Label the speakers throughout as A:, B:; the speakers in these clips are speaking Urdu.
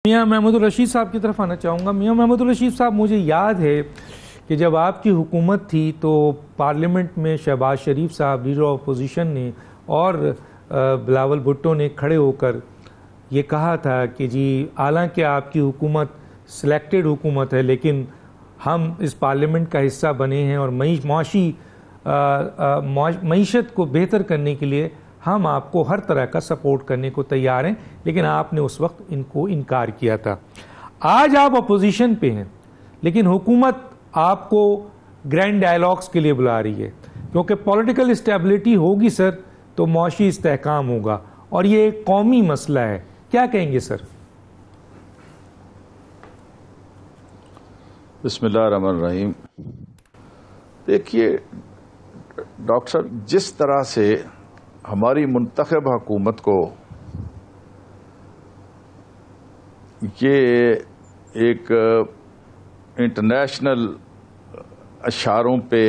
A: میاں محمود الرشید صاحب کی طرف آنا چاہوں گا۔ میاں محمود الرشید صاحب، مجھے یاد ہے کہ جب آپ کی حکومت تھی تو پارلیمنٹ میں شہباز شریف صاحب لیڈر آف اپوزیشن نے اور بلاول بھٹو نے کھڑے ہو کر یہ کہا تھا کہ جی حالانکہ آپ کی حکومت سلیکٹڈ حکومت ہے لیکن ہم اس پارلیمنٹ کا حصہ بنے ہیں اور معیشت کو بہتر کرنے کے لیے ہم آپ کو ہر طرح کا سپورٹ کرنے کو تیار ہیں، لیکن آپ نے اس وقت ان کو انکار کیا تھا۔ آج آپ اپوزیشن پہ ہیں لیکن حکومت آپ کو گرینڈ ڈائیلاگز کے لیے بلا رہی ہے، کیونکہ پولیٹیکل اسٹیبلٹی ہوگی سر تو معاشی استحکام ہوگا اور یہ ایک قومی مسئلہ ہے، کیا کہیں گے سر؟
B: بسم اللہ الرحمن الرحیم۔ دیکھیے ڈاکٹر صاحب، جس طرح سے ہماری منتخب حکومت کو یہ ایک انٹرنیشنل اشاروں پہ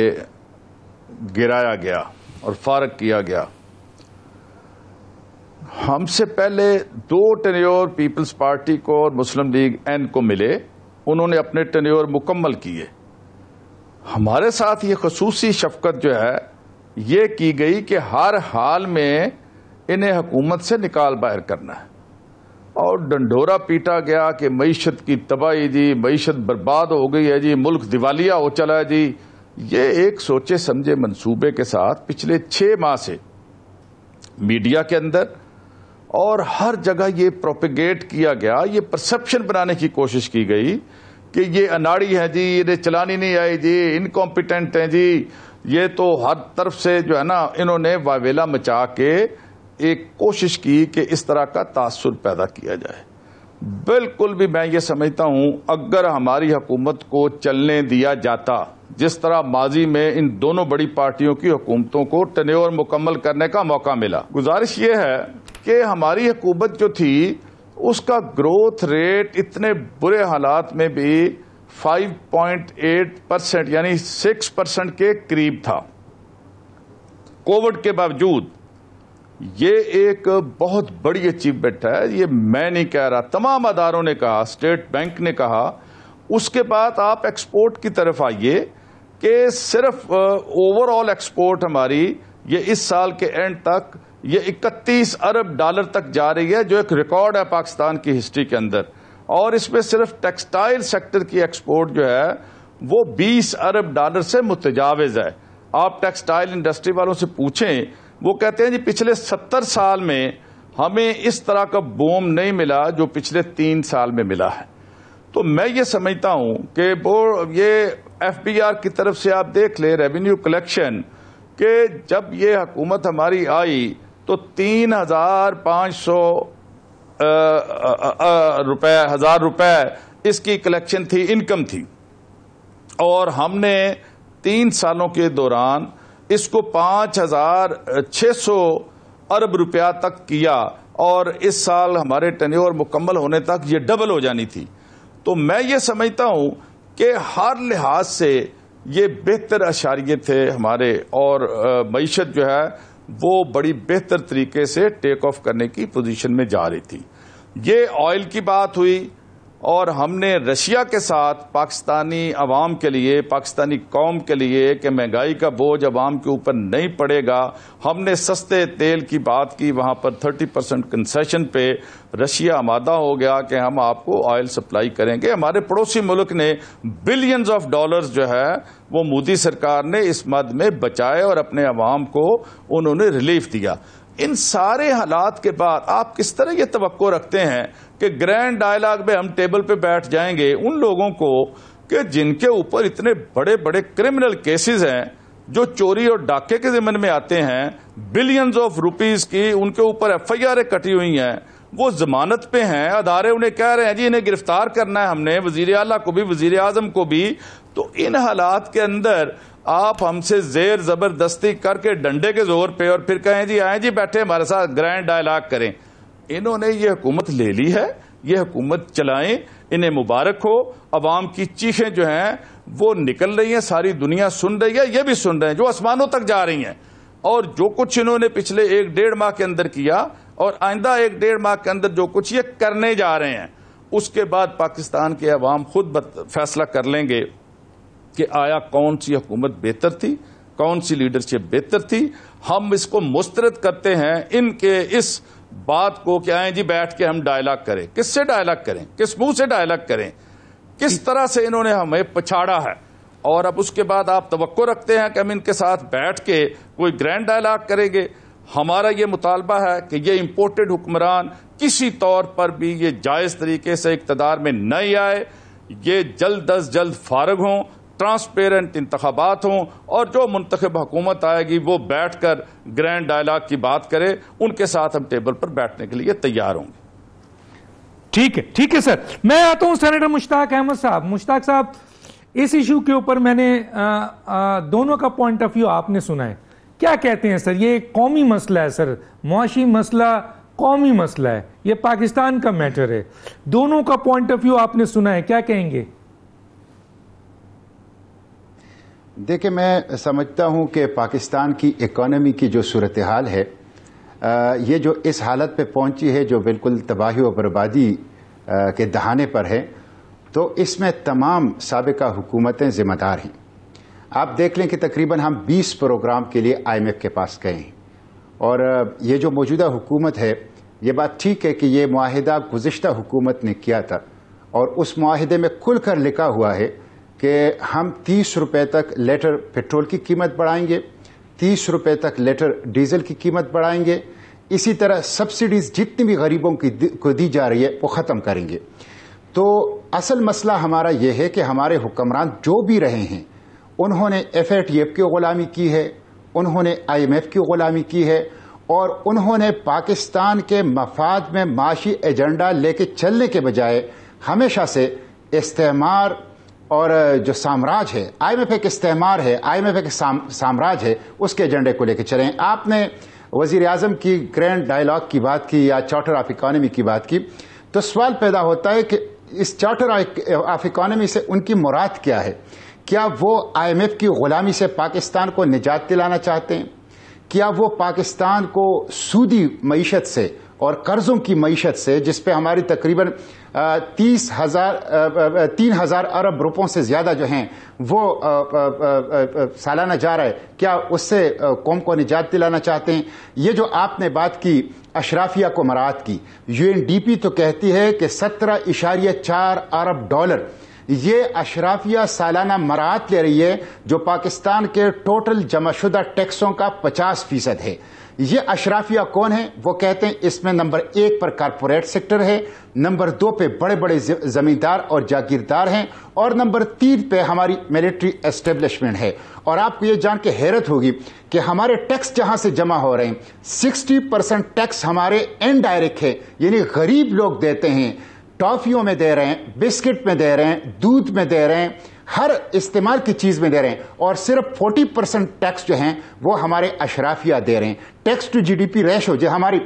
B: گرایا گیا اور فارغ کیا گیا، ہم سے پہلے دو ٹینیور پیپلز پارٹی کو اور مسلم لیگ این کو ملے، انہوں نے اپنے ٹینیور مکمل کیے۔ ہمارے ساتھ یہ خصوصی شفقت جو ہے یہ کی گئی کہ ہر حال میں انہیں حکومت سے نکال باہر کرنا ہے، اور ڈنڈورا پیٹا گیا کہ معیشت کی تباہی جی، معیشت برباد ہو گئی ہے جی، ملک دیوالیہ ہو چلا ہے جی۔ یہ ایک سوچے سمجھے منصوبے کے ساتھ پچھلے 6 ماہ سے میڈیا کے اندر اور ہر جگہ یہ پروپیگیٹ کیا گیا، یہ پرسپشن بنانے کی کوشش کی گئی کہ یہ اناڑی ہے جی، انہیں چلانی نہیں آئی جی، انکمپیٹنٹ ہیں جی۔ یہ تو ہر طرف سے جو ہے نا انہوں نے واویلا مچا کے ایک کوشش کی کہ اس طرح کا تاثر پیدا کیا جائے۔ بالکل بھی میں یہ سمجھتا ہوں اگر ہماری حکومت کو چلنے دیا جاتا جس طرح ماضی میں ان دونوں بڑی پارٹیوں کی حکومتوں کو ٹینیور مکمل کرنے کا موقع ملا، گزارش یہ ہے کہ ہماری حکومت جو تھی اس کا گروتھ ریٹ اتنے برے حالات میں بھی 5.8% یعنی 6% کے قریب تھا کووڈ کے باوجود۔ یہ ایک بہت بڑی اچیومنٹ ہے، یہ میں نہیں کہہ رہا، تمام اداروں نے کہا، اسٹیٹ بینک نے کہا۔ اس کے بعد آپ ایکسپورٹ کی طرف آئیے کہ صرف اوور آل ایکسپورٹ ہماری یہ اس سال کے اینڈ تک یہ 31 ارب ڈالر تک جا رہی ہے، جو ایک ریکارڈ ہے پاکستان کی ہسٹری کے اندر، اور اس میں صرف ٹیکسٹائل سیکٹر کی ایکسپورٹ جو ہے وہ 20 ارب ڈالر سے متجاوز ہے۔ آپ ٹیکسٹائل انڈسٹری والوں سے پوچھیں، وہ کہتے ہیں جی پچھلے 70 سال میں ہمیں اس طرح کا بوم نہیں ملا جو پچھلے 3 سال میں ملا ہے۔ تو میں یہ سمجھتا ہوں کہ یہ ایف بی آر کی طرف سے آپ دیکھ لیں ریونیو کلیکشن، کہ جب یہ حکومت ہماری آئی تو 3,500 روپے اس کی کلیکشن تھی، انکم تھی، اور ہم نے 3 سالوں کے دوران اس کو 5,600 ارب روپیہ تک کیا، اور اس سال ہمارے ٹینیور مکمل ہونے تک یہ ڈبل ہو جانی تھی۔ تو میں یہ سمجھتا ہوں کہ ہر لحاظ سے یہ بہتر اشاریے تھے ہمارے، اور معیشت جو ہے وہ بڑی بہتر طریقے سے ٹیک آف کرنے کی پوزیشن میں جا رہی تھی۔ یہ آئل کی بات ہوئی، اور ہم نے رشیا کے ساتھ پاکستانی عوام کے لیے، پاکستانی قوم کے لیے کہ مہنگائی کا بوجھ عوام کے اوپر نہیں پڑے گا، ہم نے سستے تیل کی بات کی، وہاں پر 30% کنسیشن پہ رشیا آمادہ ہو گیا کہ ہم آپ کو آئل سپلائی کریں گے۔ ہمارے پڑوسی ملک نے بلینز آف ڈالرز جو ہے وہ مودی سرکار نے اس مد میں بچائے اور اپنے عوام کو انہوں نے ریلیف دیا۔ ان سارے حالات کے بعد آپ کس طرح یہ توقع رکھتے ہیں کہ گرینڈ ڈائیلاگ میں ہم ٹیبل پہ بیٹھ جائیں گے ان لوگوں کو کہ جن کے اوپر اتنے بڑے بڑے کرمنل کیسز ہیں، جو چوری اور ڈاکے کے ضمن میں آتے ہیں، بلینز آف روپیز کی ان کے اوپر ایف آئی آریں کٹی ہوئی ہیں، وہ ضمانت پہ ہیں، ادارے انہیں کہہ رہے ہیں جی انہیں گرفتار کرنا ہے ہم نے، وزیر اعلیٰ کو بھی، وزیر اعظم کو بھی۔ تو ان حالات کے اندر آپ ہم سے زیر زبردستی کر کے ڈنڈے کے زور پہ اور پھر کہیں جی آئیں جی بیٹھے ہمارے ساتھ گرینڈ ڈائیلاگ کریں۔ انہوں نے یہ حکومت لے لی ہے، یہ حکومت چلائیں، انہیں مبارک ہو۔ عوام کی چیخیں جو ہیں وہ نکل رہی ہیں، ساری دنیا سن رہی ہے، یہ بھی سن رہے ہیں، جو آسمانوں تک جا رہی ہیں، اور جو کچھ انہوں نے پچھلے 1-1.5 ماہ کے اندر کیا اور آئندہ 1-1.5 ماہ کے اندر جو کچھ یہ کرنے جا رہے ہیں، اس کے بعد پاکستان کے عوام خود فیصلہ کر لیں گے کہ آیا کون سی حکومت بہتر تھی، کون سی لیڈرشپ بہتر تھی۔ ہم اس کو مسترد کرتے ہیں ان کے اس بات کو کہ آئیں جی بیٹھ کے ہم ڈائلاگ کریں۔ کس سے ڈائلاگ کریں؟ کس منہ سے ڈائلاگ کریں؟ کس طرح سے انہوں نے ہمیں پچھاڑا ہے، اور اب اس کے بعد آپ توقع رکھتے ہیں کہ ہم ان کے ساتھ بیٹھ کے کوئی گرینڈ ڈائلاگ کریں گے۔ ہمارا یہ مطالبہ ہے کہ یہ امپورٹڈ حکمران کسی طور پر بھی یہ جائز طریقے سے اقتدار میں نہیں آئے، یہ جلد از جلد فارغ ہوں، ٹرانسپیرنٹ انتخابات ہوں، اور جو منتخب حکومت آئے گی وہ بیٹھ کر گرینڈ ڈائلاگ کی بات کرے، ان کے ساتھ ہم ٹیبل پر بیٹھنے کے لیے تیار ہوں گے۔
A: ٹھیک ہے سر، میں آتا ہوں سینیٹر مشتاق احمد صاحب۔ مشتاق صاحب، اس ایشو کے اوپر میں نے دونوں کا پوائنٹ آف ویو آپ نے سنا ہے، کیا کہتے ہیں سر؟ یہ قومی مسئلہ ہے سر، معاشی مسئلہ قومی مسئلہ ہے، یہ پاکستان کا میٹر ہے، دونوں کا پوائنٹ آف ویو آپ نے سنا ہے، کیا کہیں گے؟
C: دیکھیں، میں سمجھتا ہوں کہ پاکستان کی اکانومی کی جو صورتحال ہے، یہ جو اس حالت پہ پہنچی ہے جو بالکل تباہی و بربادی کے دہانے پر ہے، تو اس میں تمام سابقہ حکومتیں ذمہ دار ہیں۔ آپ دیکھ لیں کہ تقریباً ہم 20 پروگرام کے لیے IMF کے پاس گئے ہیں، اور یہ جو موجودہ حکومت ہے، یہ بات ٹھیک ہے کہ یہ معاہدہ گزشتہ حکومت نے کیا تھا، اور اس معاہدے میں کھل کر لکھا ہوا ہے کہ ہم 30 روپے تک لیٹر پیٹرول کی قیمت بڑھائیں گے، 30 روپے تک لیٹر ڈیزل کی قیمت بڑھائیں گے، اسی طرح سبسڈیز جتنی بھی غریبوں کو دی جا رہی ہے وہ ختم کریں گے۔ تو اصل مسئلہ ہمارا یہ ہے کہ ہمارے حکمران جو بھی رہے ہیں، انہوں نے FATF کی غلامی کی ہے، انہوں نے IMF کی غلامی کی ہے، اور انہوں نے پاکستان کے مفاد میں معاشی ایجنڈا لے کے چلنے کے بجائے ہمیشہ سے استعمار اور جو سامراج ہے، IMF ایک استعمار ہے، IMF ایک سامراج ہے، اس کے ایجنڈے کو لے کے چلیں۔ آپ نے وزیر اعظم کی گرینڈ ڈائلاگ کی بات کی یا چارٹر آف اکانومی کی بات کی، تو سوال پیدا ہوتا ہے کہ اس چارٹر آف اکانومی سے ان کی مراد کیا ہے؟ کیا وہ IMF کی غلامی سے پاکستان کو نجات دلانا چاہتے ہیں؟ کیا وہ پاکستان کو سودی معیشت سے اور قرضوں کی معیشت سے، جس پہ ہماری تقریباً 3,000 ارب روپوں سے زیادہ جو ہیں وہ سالانہ جا رہا ہے، کیا اس سے قوم کو نجات دلانا چاہتے ہیں؟ یہ جو آپ نے بات کی اشرافیہ کو مراعات کی، UNDP تو کہتی ہے کہ 17.4 ارب ڈالر یہ اشرافیہ سالانہ مراعات لے رہی ہے، جو پاکستان کے ٹوٹل جمع شدہ ٹیکسوں کا 50% ہے۔ یہ اشرافیہ کون ہیں؟ وہ کہتے ہیں اس میں نمبر 1 پر کارپوریٹ سیکٹر ہے، نمبر 2 پہ بڑے بڑے زمیندار اور جاگیردار ہیں، اور نمبر 3 پہ ہماری ملٹری اسٹیبلشمنٹ ہے۔ اور آپ کو یہ جان کے حیرت ہوگی کہ ہمارے ٹیکس جہاں سے جمع ہو رہے ہیں، 60% ٹیکس ہمارے انڈائریکٹ ہے، یعنی غریب لوگ دیتے ہیں، ٹافیوں میں دے رہے ہیں، بسکٹ میں دے رہے ہیں، دودھ میں دے رہے ہیں، ہر استعمال کی چیز میں دے رہے ہیں، اور صرف 40% ٹیکس جو ہیں وہ ہمارے اشرافیہ دے رہے ہیں۔ ٹیکس ٹو GDP ریشو جو ہماری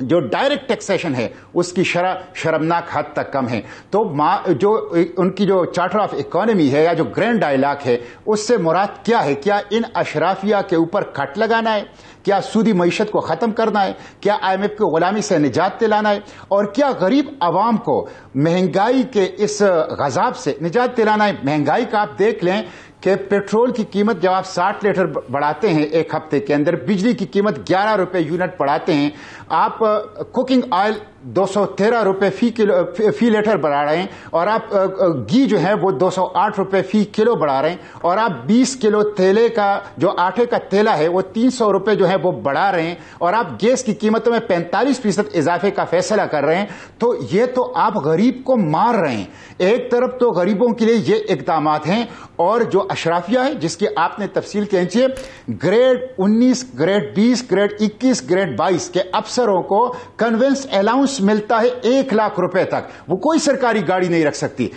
C: جو ڈائریکٹ ٹیکسیشن ہے اس کی شرح شرمناک حد تک کم ہے۔ تو جو ان کی جو چارٹر آف اکانومی ہے یا جو گرینڈ ڈائلاگ ہے، اس سے مراد کیا ہے؟ کیا ان اشرافیہ کے اوپر کٹ لگانا ہے؟ کیا سودی معیشت کو ختم کرنا ہے؟ کیا IMF کی غلامی سے نجات دلانا ہے؟ اور کیا غریب عوام کو مہنگائی کے اس غضب سے نجات دلانا ہے؟ مہنگائی کا آپ دیکھ لیں کہ پیٹرول کی قیمت جب آپ 60 لیٹر بڑھاتے ہیں ایک ہفتے کے اندر، بجلی کی قیمت 11 روپے یونٹ بڑھاتے ہیں، آپ کوکنگ آئل 213 روپے فی لیٹر بڑھا رہے ہیں، اور آپ گھی جو ہے وہ 208 روپے فی کلو بڑھا رہے ہیں، اور آپ 20 کلو تیلے کا جو آٹے کا تیلا ہے وہ 300 روپے جو ہے وہ بڑھا رہے ہیں، اور آپ گیس کی قیمتوں میں 45% اضافے کا فیصلہ کر رہے ہیں۔ تو یہ تو آپ غریب کو مار رہے ہیں۔ ایک طرف تو غریبوں کے لیے یہ اقدامات ہیں، اور جو اشرافیہ ہے جس کی آپ نے تفصیل کھینچی ہے، گریڈ 19 گریڈ 20 گریڈ 21 گریڈ 22 کے افسروں کو کنوینس الاؤنس ملتا ہے 1 لاکھ روپے تک، وہ کوئی سرکاری گاڑی نہیں رکھ سکتی،